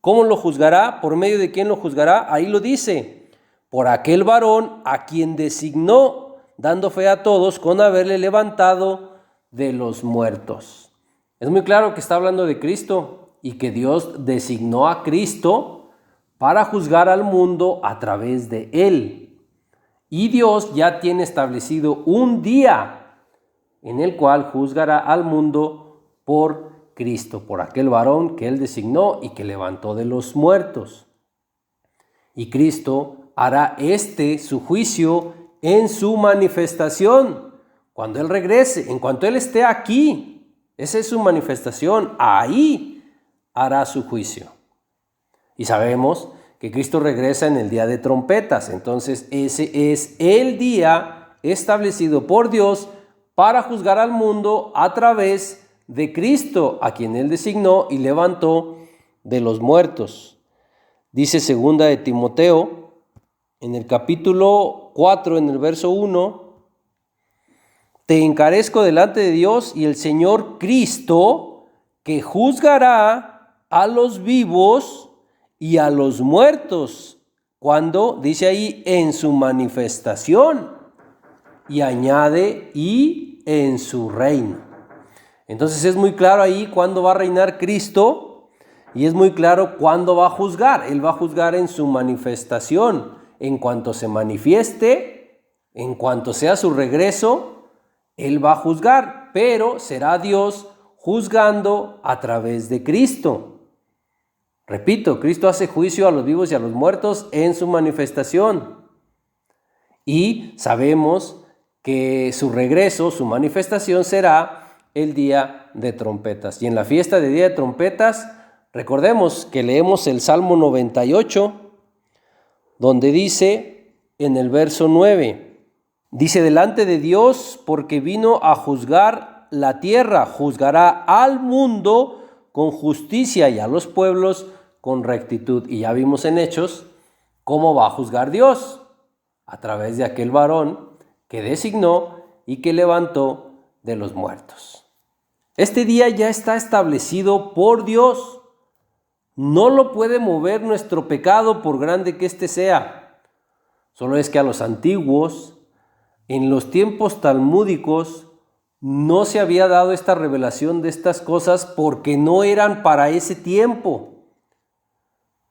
¿Cómo lo juzgará? ¿Por medio de quién lo juzgará? Ahí lo dice: por aquel varón a quien designó, dando fe a todos con haberle levantado de los muertos. Es muy claro que está hablando de Cristo y que Dios designó a Cristo para juzgar al mundo a través de él. Y Dios ya tiene establecido un día en el cual juzgará al mundo por Cristo, por aquel varón que él designó y que levantó de los muertos. Y Cristo hará su juicio en su manifestación, cuando él regrese, en cuanto él esté aquí. Esa es su manifestación, ahí hará su juicio. Y sabemos que Cristo regresa en el día de trompetas, entonces ese es el día establecido por Dios para juzgar al mundo a través de Cristo, a quien él designó y levantó de los muertos. Dice segunda de Timoteo, en el capítulo 4, en el verso 1, te encarezco delante de Dios y el Señor Cristo, que juzgará a los vivos y a los muertos, cuando, dice ahí, en su manifestación. y añade y en su reino. Entonces es muy claro ahí cuándo va a reinar Cristo y es muy claro cuándo va a juzgar. Él va a juzgar en su manifestación. En cuanto se manifieste, en cuanto sea su regreso, Él va a juzgar, pero será Dios juzgando a través de Cristo. Repito, Cristo hace juicio a los vivos y a los muertos en su manifestación. Y sabemos que su regreso, su manifestación será el día de trompetas. Y en la fiesta de día de trompetas, recordemos que leemos el Salmo 98, donde dice en el verso 9, dice: delante de Dios, porque vino a juzgar la tierra, juzgará al mundo con justicia y a los pueblos con rectitud. Y ya vimos en Hechos cómo va a juzgar Dios, a través de aquel varón que designó y que levantó de los muertos. Este día ya está establecido por Dios. No lo puede mover nuestro pecado, por grande que éste sea. Solo es que a los antiguos, en los tiempos talmúdicos, no se había dado esta revelación de estas cosas porque no eran para ese tiempo.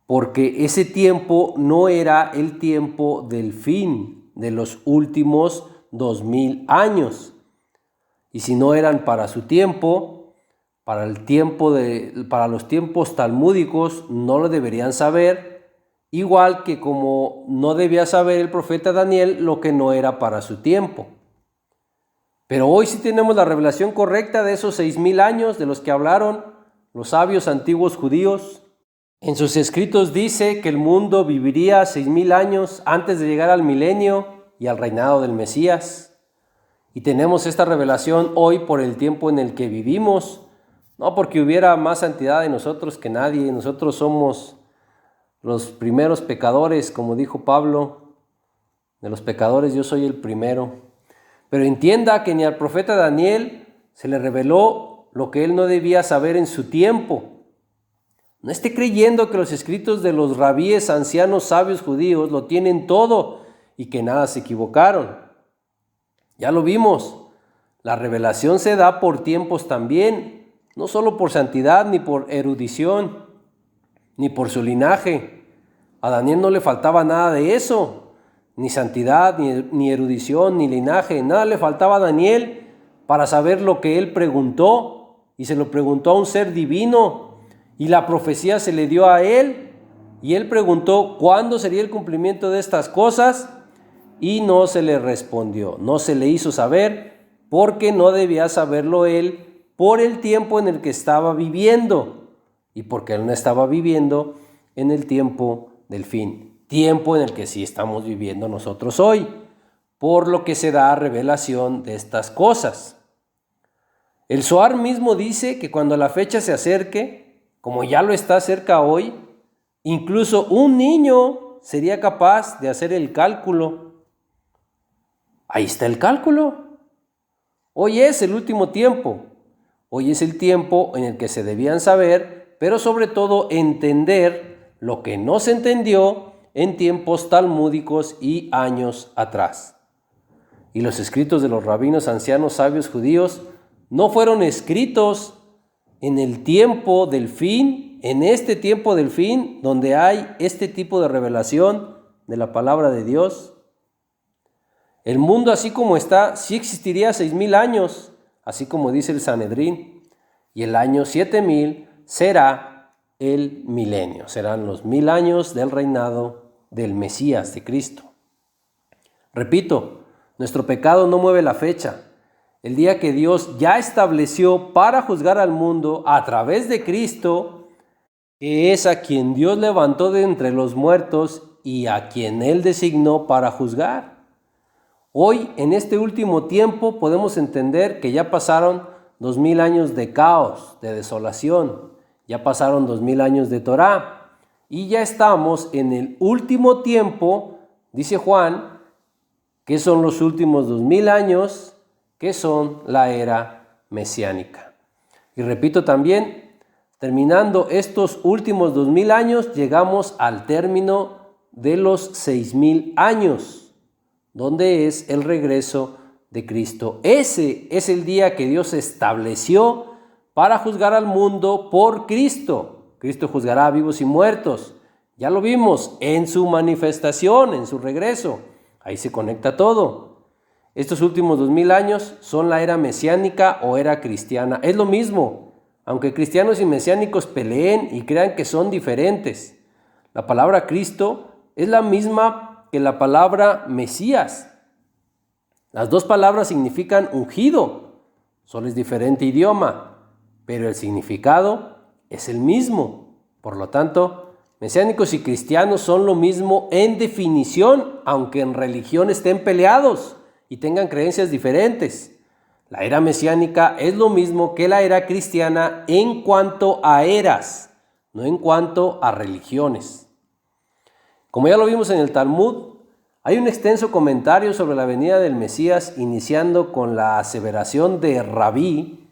Porque ese tiempo no era el tiempo del fin de los últimos 2000 años. Y si no eran para su tiempo, para los tiempos talmúdicos, no lo deberían saber, igual que como no debía saber el profeta Daniel lo que no era para su tiempo. Pero hoy sí tenemos la revelación correcta de esos 6000 años de los que hablaron los sabios antiguos judíos. En sus escritos dice que el mundo viviría 6000 años antes de llegar al milenio y al reinado del Mesías. Y tenemos esta revelación hoy por el tiempo en el que vivimos, no porque hubiera más santidad en nosotros que nadie. Nosotros somos los primeros pecadores, como dijo Pablo, de los pecadores yo soy el primero. Pero entienda que ni al profeta Daniel se le reveló lo que él no debía saber en su tiempo. No esté creyendo que los escritos de los rabíes, ancianos, sabios judíos lo tienen todo y que nada se equivocaron. Ya lo vimos, la revelación se da por tiempos también, no solo por santidad ni por erudición, ni por su linaje. A Daniel no le faltaba nada de eso, ni santidad, ni erudición, ni linaje, nada le faltaba a Daniel para saber lo que él preguntó, y se lo preguntó a un ser divino. Y la profecía se le dio a él, y él preguntó cuándo sería el cumplimiento de estas cosas, y no se le respondió, no se le hizo saber, porque no debía saberlo él por el tiempo en el que estaba viviendo, y porque él no estaba viviendo en el tiempo del fin, tiempo en el que sí estamos viviendo nosotros hoy, por lo que se da revelación de estas cosas. El Zohar mismo dice que cuando la fecha se acerque, como ya lo está cerca hoy, incluso un niño sería capaz de hacer el cálculo. Ahí está el cálculo. Hoy es el último tiempo. Hoy es el tiempo en el que se debían saber, pero sobre todo entender lo que no se entendió en tiempos talmúdicos y años atrás. Y los escritos de los rabinos, ancianos, sabios judíos no fueron escritos en el tiempo del fin, en este tiempo del fin, donde hay este tipo de revelación de la palabra de Dios. El mundo así como está, sí existiría 6000 años, así como dice el Sanedrín, y el año 7000 será el milenio, serán los 1000 años del reinado del Mesías, de Cristo. Repito, nuestro pecado no mueve la fecha. El día que Dios ya estableció para juzgar al mundo a través de Cristo, que es a quien Dios levantó de entre los muertos y a quien Él designó para juzgar. Hoy, en este último tiempo, podemos entender que ya pasaron 2000 años de caos, de desolación, ya pasaron 2000 años de Torá, y ya estamos en el último tiempo, dice Juan, que son los últimos 2000 años, que son la era mesiánica. Y repito también, terminando estos últimos 2000 años, llegamos al término de los 6000 años, donde es el regreso de Cristo. Ese es el día que Dios estableció para juzgar al mundo por Cristo. Cristo juzgará a vivos y muertos. Ya lo vimos en su manifestación, en su regreso. Ahí se conecta todo. Estos últimos 2000 años son la era mesiánica o era cristiana. Es lo mismo, aunque cristianos y mesiánicos peleen y crean que son diferentes. La palabra Cristo es la misma que la palabra Mesías. Las dos palabras significan ungido, solo es diferente idioma, pero el significado es el mismo. Por lo tanto, mesiánicos y cristianos son lo mismo en definición, aunque en religión estén peleados y tengan creencias diferentes. La era mesiánica es lo mismo que la era cristiana en cuanto a eras, no en cuanto a religiones. Como ya lo vimos en el Talmud, hay un extenso comentario sobre la venida del Mesías, iniciando con la aseveración de Rabí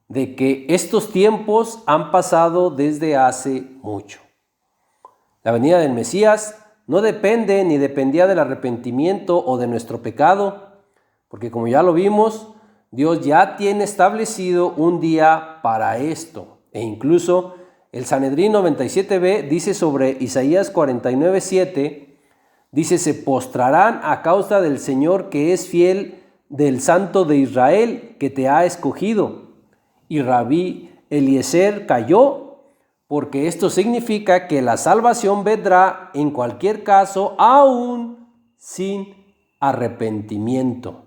de que estos tiempos han pasado desde hace mucho. La venida del Mesías no depende ni dependía del arrepentimiento o de nuestro pecado, porque como ya lo vimos, Dios ya tiene establecido un día para esto. E incluso el Sanedrín 97b dice sobre Isaías 49:7, dice: se postrarán a causa del Señor que es fiel, del Santo de Israel que te ha escogido. Y Rabí Eliezer cayó, porque esto significa que la salvación vendrá en cualquier caso, aún sin arrepentimiento.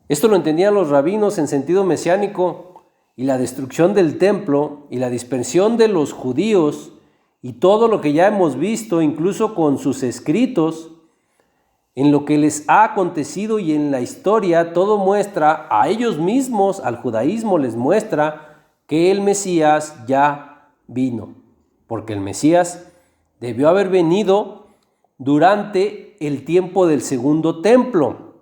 Esto lo entendían los rabinos en sentido mesiánico, y la destrucción del templo y la dispersión de los judíos y todo lo que ya hemos visto, incluso con sus escritos, en lo que les ha acontecido y en la historia, todo muestra a ellos mismos, al judaísmo les muestra que el Mesías ya vino, porque el Mesías debió haber venido durante el tiempo del segundo templo.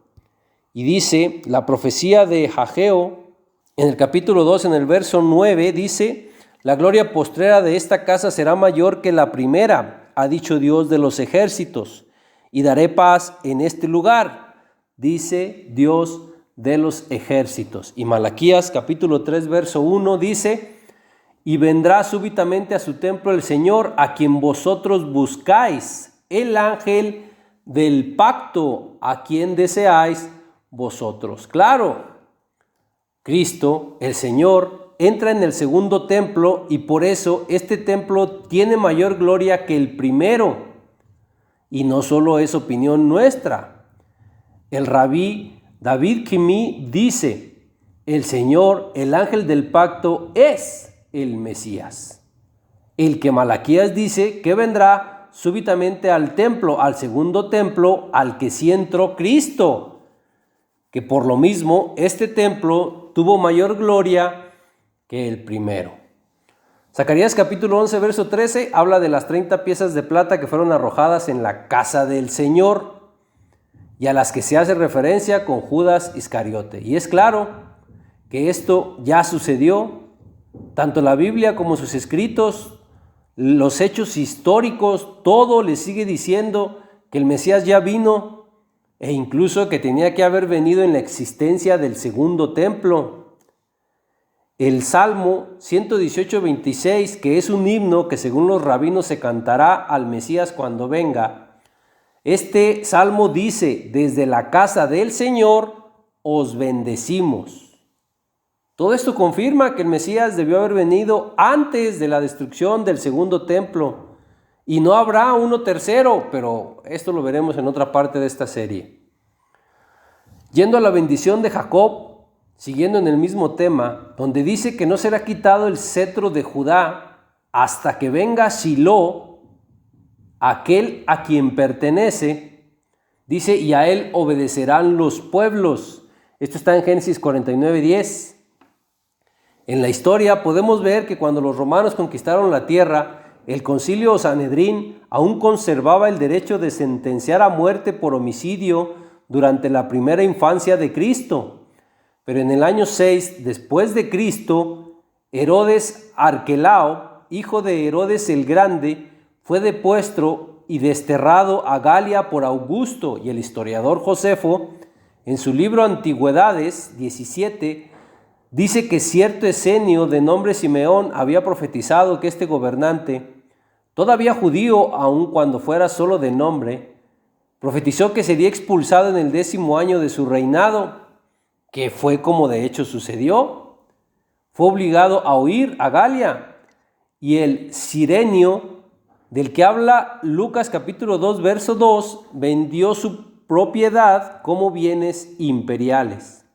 Y dice la profecía de Hageo, en el capítulo 2, en el verso 9, dice: la gloria postrera de esta casa será mayor que la primera, ha dicho Dios de los ejércitos, y daré paz en este lugar, dice Dios de los ejércitos. Y Malaquías capítulo 3, verso 1 dice: y vendrá súbitamente a su templo el Señor, a quien vosotros buscáis, el ángel del pacto, a quien deseáis vosotros. Claro, Cristo, el Señor, entra en el segundo templo, y por eso este templo tiene mayor gloria que el primero. Y no solo es opinión nuestra. El rabí David Kimi dice: el Señor, el ángel del pacto, es el Mesías, el que Malaquías dice que vendrá súbitamente al templo, al segundo templo, al que sí entró Cristo, que por lo mismo este templo tuvo mayor gloria que el primero. Zacarías capítulo 11, verso 13, habla de las 30 piezas de plata que fueron arrojadas en la casa del Señor, y a las que se hace referencia con Judas Iscariote. Y es claro que esto ya sucedió. Tanto la Biblia como sus escritos, los hechos históricos, todo le sigue diciendo que el Mesías ya vino, e incluso que tenía que haber venido en la existencia del segundo templo. El Salmo 118:26, que es un himno que según los rabinos se cantará al Mesías cuando venga, este salmo dice: desde la casa del Señor os bendecimos. Todo esto confirma que el Mesías debió haber venido antes de la destrucción del segundo templo, y no habrá uno tercero, pero esto lo veremos en otra parte de esta serie. Yendo a la bendición de Jacob, siguiendo en el mismo tema, donde dice que no será quitado el cetro de Judá hasta que venga Silo, aquel a quien pertenece, dice: y a él obedecerán los pueblos. Esto está en Génesis 49:10. En la historia podemos ver que cuando los romanos conquistaron la tierra, el concilio Sanedrín aún conservaba el derecho de sentenciar a muerte por homicidio durante la primera infancia de Cristo. Pero en el año 6 después de Cristo, Herodes Arquelao, hijo de Herodes el Grande, fue depuesto y desterrado a Galia por Augusto, y el historiador Josefo En su libro Antigüedades 17, dice que cierto Esenio de nombre Simeón había profetizado que este gobernante, todavía judío aun cuando fuera solo de nombre, profetizó que sería expulsado en el 10º año de su reinado, que fue como de hecho sucedió. Fue obligado a huir a Galia, y el Cirenio, del que habla Lucas capítulo 2, verso 2, vendió su propiedad como bienes imperiales.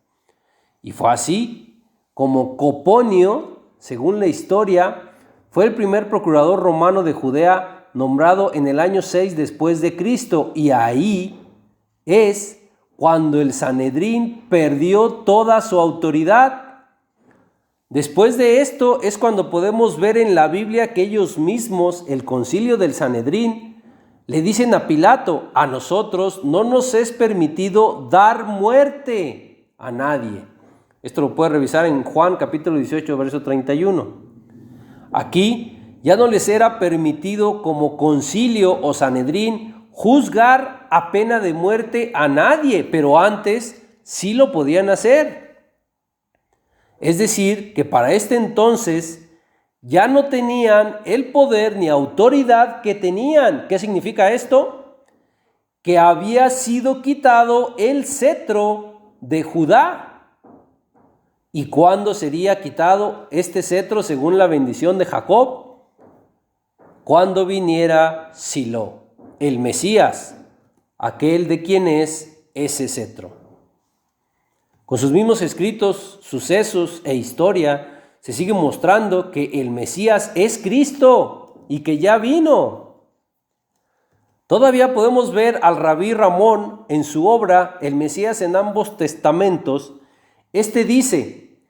Y fue así como Coponio, según la historia, fue el primer procurador romano de Judea, nombrado en el año 6 después de Cristo, y ahí es cuando el Sanedrín perdió toda su autoridad. Después de esto es cuando podemos ver en la Biblia que ellos mismos, el concilio del Sanedrín, le dicen a Pilato: a nosotros no nos es permitido dar muerte a nadie. Esto lo puede revisar en Juan capítulo 18, verso 31. Aquí ya no les era permitido como concilio o Sanedrín juzgar a pena de muerte a nadie, pero antes sí lo podían hacer. Es decir, que para este entonces ya no tenían el poder ni autoridad que tenían. ¿Qué significa esto? Que había sido quitado el cetro de Judá. ¿Y cuándo sería quitado este cetro según la bendición de Jacob? Cuando viniera Silo, el Mesías, aquel de quien es ese cetro. Con sus mismos escritos, sucesos e historia, se sigue mostrando que el Mesías es Cristo y que ya vino. Todavía podemos ver al Rabí Ramón en su obra El Mesías en ambos testamentos. Este dice: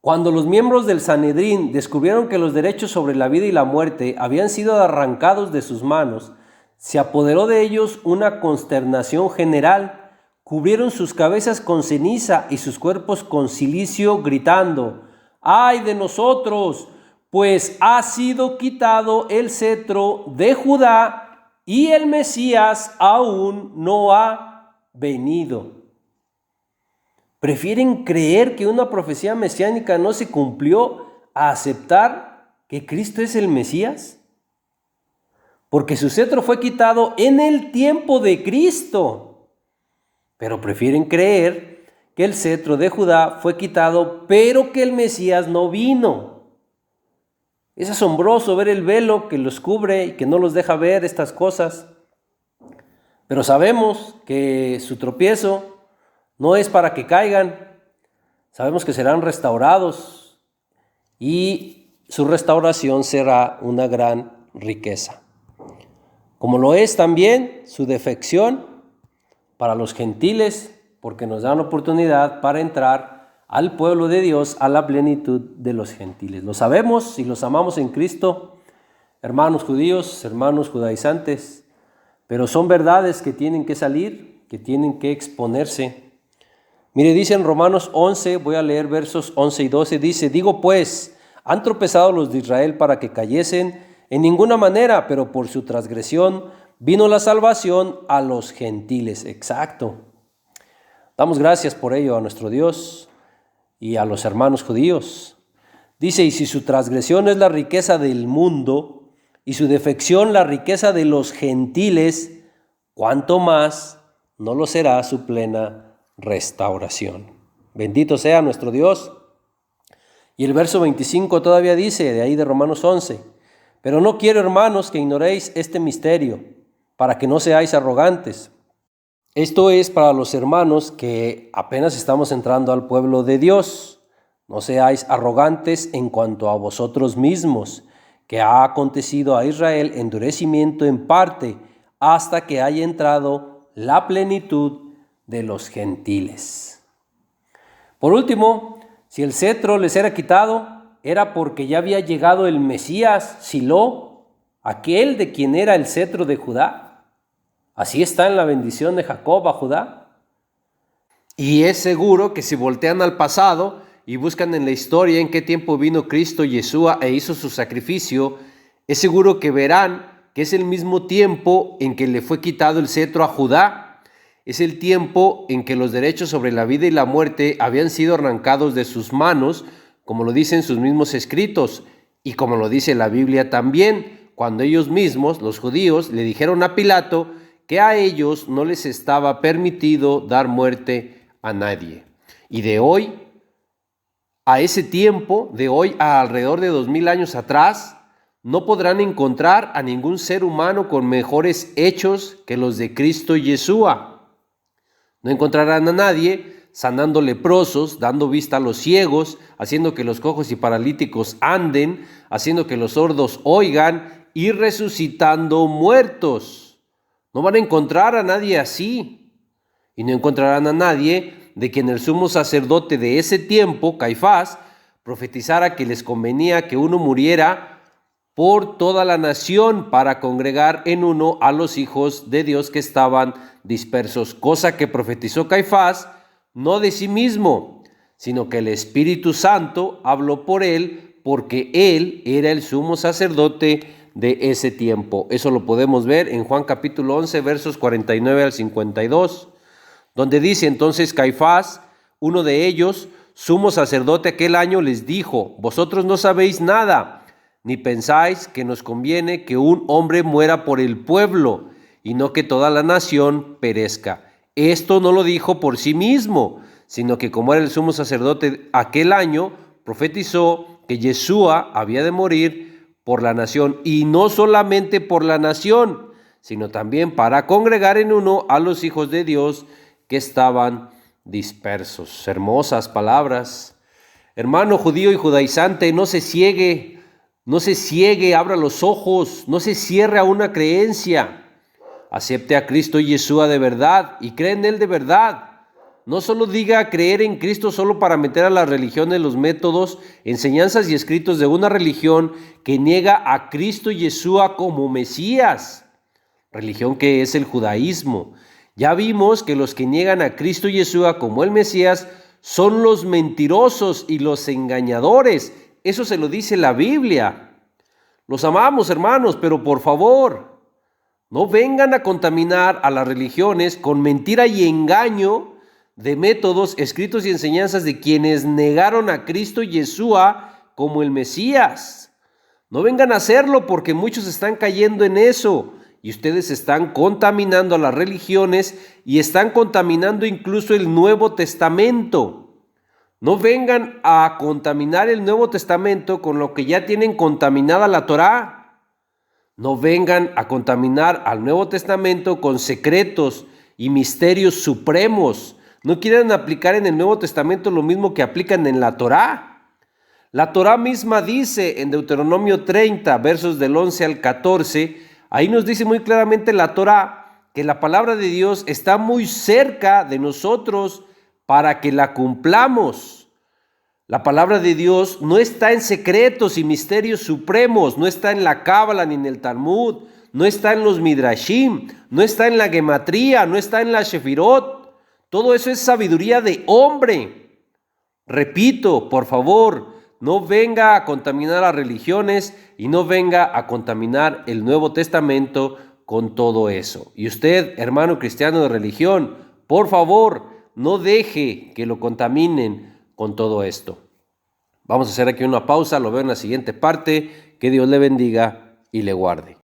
cuando los miembros del Sanedrín descubrieron que los derechos sobre la vida y la muerte habían sido arrancados de sus manos, se apoderó de ellos una consternación general. Cubrieron sus cabezas con ceniza y sus cuerpos con cilicio, gritando: ¡ay de nosotros! Pues ha sido quitado el cetro de Judá y el Mesías aún no ha venido. Prefieren creer que una profecía mesiánica no se cumplió a aceptar que Cristo es el Mesías, porque su cetro fue quitado en el tiempo de Cristo. Pero prefieren creer que el cetro de Judá fue quitado, pero que el Mesías no vino. Es asombroso ver el velo que los cubre y que no los deja ver estas cosas. Pero sabemos que su tropiezo no es para que caigan. Sabemos que serán restaurados y su restauración será una gran riqueza. Como lo es también su defección para los gentiles, porque nos dan oportunidad para entrar al pueblo de Dios, a la plenitud de los gentiles. Lo sabemos y los amamos en Cristo, hermanos judíos, hermanos judaizantes, pero son verdades que tienen que salir, que tienen que exponerse. Mire, dice en Romanos 11, voy a leer versos 11 y 12, dice: digo pues, ¿han tropezado los de Israel para que cayesen? En ninguna manera, pero por su transgresión vino la salvación a los gentiles. Exacto. Damos gracias por ello a nuestro Dios y a los hermanos judíos. Dice: y si su transgresión es la riqueza del mundo y su defección la riqueza de los gentiles, ¿cuánto más no lo será su plena restauración? Bendito sea nuestro Dios. Y el verso 25 todavía dice, de ahí de Romanos 11: pero no quiero, hermanos, que ignoréis este misterio, para que no seáis arrogantes. Esto es para los hermanos que apenas estamos entrando al pueblo de Dios. No seáis arrogantes en cuanto a vosotros mismos, que ha acontecido a Israel endurecimiento en parte, hasta que haya entrado la plenitud de los gentiles. Por último, si el cetro les era quitado, era porque ya había llegado el Mesías, Silo, aquel de quien era el cetro de Judá. Así está en la bendición de Jacob a Judá. Y es seguro que si voltean al pasado y buscan en la historia en qué tiempo vino Cristo Yeshua e hizo su sacrificio, es seguro que verán que es el mismo tiempo en que le fue quitado el cetro a Judá. Es el tiempo en que los derechos sobre la vida y la muerte habían sido arrancados de sus manos, como lo dicen sus mismos escritos, y como lo dice la Biblia también, cuando ellos mismos, los judíos, le dijeron a Pilato que a ellos no les estaba permitido dar muerte a nadie. Y de hoy a ese tiempo, de hoy a alrededor de 2000 años atrás, no podrán encontrar a ningún ser humano con mejores hechos que los de Cristo Yeshua. No encontrarán a nadie sanando leprosos, dando vista a los ciegos, haciendo que los cojos y paralíticos anden, haciendo que los sordos oigan y resucitando muertos. No van a encontrar a nadie así. Y no encontrarán a nadie de quien el sumo sacerdote de ese tiempo, Caifás, profetizara que les convenía que uno muriera por toda la nación para congregar en uno a los hijos de Dios que estaban dispersos, cosa que profetizó Caifás no de sí mismo, sino que el Espíritu Santo habló por él, porque él era el sumo sacerdote de ese tiempo. Eso lo podemos ver en Juan capítulo 11, versos 49 al 52, donde dice: entonces Caifás, uno de ellos, sumo sacerdote aquel año, les dijo: vosotros no sabéis nada, ni pensáis que nos conviene que un hombre muera por el pueblo, y no que toda la nación perezca. Esto no lo dijo por sí mismo, sino que como era el sumo sacerdote aquel año, profetizó que Yeshua había de morir por la nación, y no solamente por la nación, sino también para congregar en uno a los hijos de Dios que estaban dispersos. Hermosas palabras. Hermano judío y judaizante, no se ciegue, abra los ojos, no se cierre a una creencia. Acepte a Cristo Yeshua de verdad y cree en Él de verdad. No solo diga creer en Cristo solo para meter a las religiones los métodos, enseñanzas y escritos de una religión que niega a Cristo Yeshua como Mesías, religión que es el judaísmo. Ya vimos que los que niegan a Cristo Yeshua como el Mesías son los mentirosos y los engañadores. Eso se lo dice la Biblia. Los amamos, hermanos, pero por favor, no vengan a contaminar a las religiones con mentira y engaño de métodos, escritos y enseñanzas de quienes negaron a Cristo Yeshua como el Mesías. No vengan a hacerlo porque muchos están cayendo en eso. Y ustedes están contaminando a las religiones y están contaminando incluso el Nuevo Testamento. No vengan a contaminar el Nuevo Testamento con lo que ya tienen contaminada la Torá. No vengan a contaminar al Nuevo Testamento con secretos y misterios supremos. No quieran aplicar en el Nuevo Testamento lo mismo que aplican en la Torá. La Torá misma dice en Deuteronomio 30, versos del 11 al 14, ahí nos dice muy claramente la Torá que la palabra de Dios está muy cerca de nosotros para que la cumplamos. La palabra de Dios no está en secretos y misterios supremos, no está en la Cábala ni en el Talmud, no está en los Midrashim, no está en la Gematría, no está en la Shefirot. Todo eso es sabiduría de hombre. Repito, por favor, no venga a contaminar las religiones y no venga a contaminar el Nuevo Testamento con todo eso. Y usted, hermano cristiano de religión, por favor, no deje que lo contaminen con todo esto. Vamos a hacer aquí una pausa, lo veo en la siguiente parte. Que Dios le bendiga y le guarde.